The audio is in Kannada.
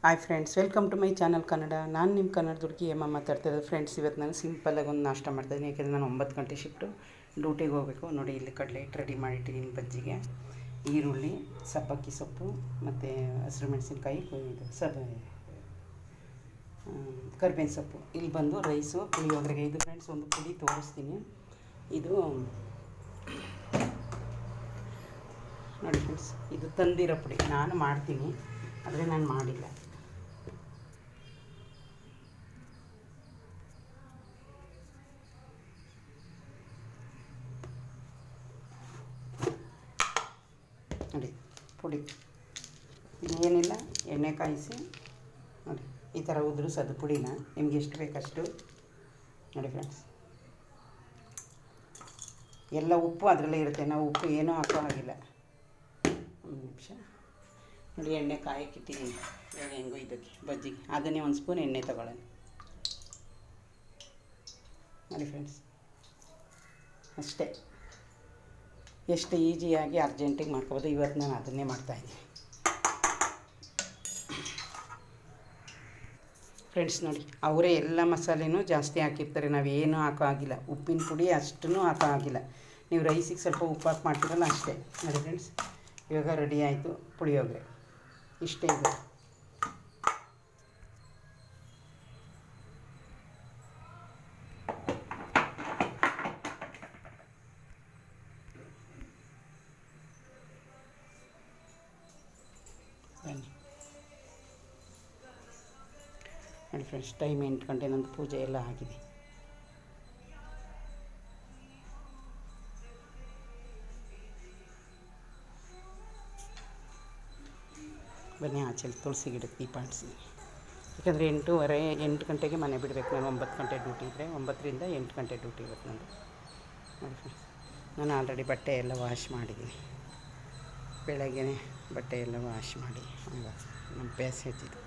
Hi friends, welcome to my channel Kannada. ನಾನು ನಿಮ್ಮ ಕನ್ನಡ ಹುಡುಗಿ ಹೇಮ ಮಾತಾಡ್ತಿರೋದು. ಫ್ರೆಂಡ್ಸ್, ಇವತ್ತು ನಾನು ಸಿಂಪಲ್ಲಾಗಿ ಒಂದು ನಾಷ್ಟ ಮಾಡ್ತಾಯಿದ್ದೀನಿ. ಯಾಕೆಂದರೆ ನಾನು 9 ಗಂಟೆ ಶಿಫ್ಟು ಡ್ಯೂಟಿಗೆ ಹೋಗಬೇಕು. ನೋಡಿ, ಇಲ್ಲಿ ಕಡಲೆ ಹಿಟ್ಟು ರೆಡಿ ಮಾಡಿಟ್ಟಿದ್ದೀನಿ. ಬಜ್ಜಿಗೆ ಈರುಳ್ಳಿ, ಸಬ್ಬಕ್ಕಿ ಸೊಪ್ಪು ಮತ್ತು ಹಸಿರು ಮೆಣಸಿನ್ಕಾಯಿ, ಇದು ಕರಿಬೇವಿನ ಸೊಪ್ಪು. ಇಲ್ಲಿ ಬಂದು ರೈಸು, ಪುಳಿಯೋಗರೆಗೆ. ಇದು ಫ್ರೆಂಡ್ಸ್ ಒಂದು ಪುಡಿ ತೋರಿಸ್ತೀನಿ. ಇದು ನೋಡಿ ಫ್ರೆಂಡ್ಸ್, ಇದು ತಂದಿರೋ ಪುಡಿ. ನಾನು ಮಾಡ್ತೀನಿ, ಆದರೆ ನಾನು ಮಾಡಿಲ್ಲ. ನೋಡಿ ಪುಡಿ, ಏನಿಲ್ಲ, ಎಣ್ಣೆ ಕಾಯಿಸಿ ನೋಡಿ ಈ ಥರ ಉದುರಿಸೋದು ಪುಡಿನ. ನಿಮ್ಗೆ ಎಷ್ಟು ಬೇಕಷ್ಟು ನೋಡಿ ಫ್ರೆಂಡ್ಸ್. ಎಲ್ಲ ಉಪ್ಪು ಅದರಲ್ಲೇ ಇರುತ್ತೆ, ನಾವು ಉಪ್ಪು ಏನೂ ಹಾಕೋ ಹಾಗಿಲ್ಲ. ಒಂದು ನಿಮಿಷ ನೋಡಿ, ಎಣ್ಣೆ ಕಾಯಕ್ಕಿಟ್ಟಿದ್ದೀನಿ. ಹೆಂಗೋ ಇದಕ್ಕೆ ಬಜ್ಜಿಗೆ ಅದನ್ನೇ ಒಂದು ಸ್ಪೂನ್ ಎಣ್ಣೆ ತಗೊಳ್ಳೋಣ. ನೋಡಿ ಫ್ರೆಂಡ್ಸ್, ಅಷ್ಟೇ. ಎಷ್ಟು ಈಸಿಯಾಗಿ ಅರ್ಜೆಂಟಿಗೆ ಮಾಡ್ಕೋಬೋದು. ಇವತ್ತು ನಾನು ಅದನ್ನೇ ಮಾಡ್ತಾಯಿದ್ದೀನಿ ಫ್ರೆಂಡ್ಸ್. ನೋಡಿ, ಅವರೇ ಎಲ್ಲ ಮಸಾಲೆನೂ ಜಾಸ್ತಿ ಹಾಕಿರ್ತಾರೆ, ನಾವೇನೂ ಹಾಕೋ ಆಗಿಲ್ಲ. ಉಪ್ಪಿನ ಪುಡಿ ಅಷ್ಟೂ ಹಾಕೋ ಆಗಿಲ್ಲ. ನೀವು ರೈಸಿಗೆ ಸ್ವಲ್ಪ ಉಪ್ಪು ಹಾಕಿ ಮಾಡ್ತೀರಲ್ಲ, ಅಷ್ಟೇ. ನೋಡಿ ಫ್ರೆಂಡ್ಸ್, ಇವಾಗ ರೆಡಿ ಆಯಿತು ಪುಳಿಯೋಗರೆ. ಇಷ್ಟೇ ಇದೆ. ನೋಡಿ ಫ್ರೆಂಡ್ಸ್, ಟೈಮ್ 8 ಗಂಟೆ. ನಂದು ಪೂಜೆ ಎಲ್ಲ ಆಗಿದೆ. ಬನ್ನಿ ಆಚೆ ತುಳಸಿ ಗಿಡಕ್ಕೆ ದೀಪ ಅಂಟಿಸಿ. ಯಾಕಂದರೆ 8 ಗಂಟೆಗೆ ಮನೆ ಬಿಡಬೇಕು ನಾನು. 9 ಗಂಟೆ ಡ್ಯೂಟಿ ಇದ್ದರೆ 9ರಿಂದ 8 ಗಂಟೆ ಡ್ಯೂಟಿ ಇರುತ್ತೆ ನಂದು. ನೋಡಿ ಫ್ರೆಂಡ್ಸ್, ನಾನು ಆಲ್ರೆಡಿ ಬಟ್ಟೆ ಎಲ್ಲ ವಾಶ್ ಮಾಡಿದ್ದೀನಿ. ಬೆಳಗ್ಗೆ ಬಟ್ಟೆ ಎಲ್ಲ ವಾಶ್ ಮಾಡಿ ನಮ್ಮ ಪ್ಯಾಸೇಜ್ ಇದು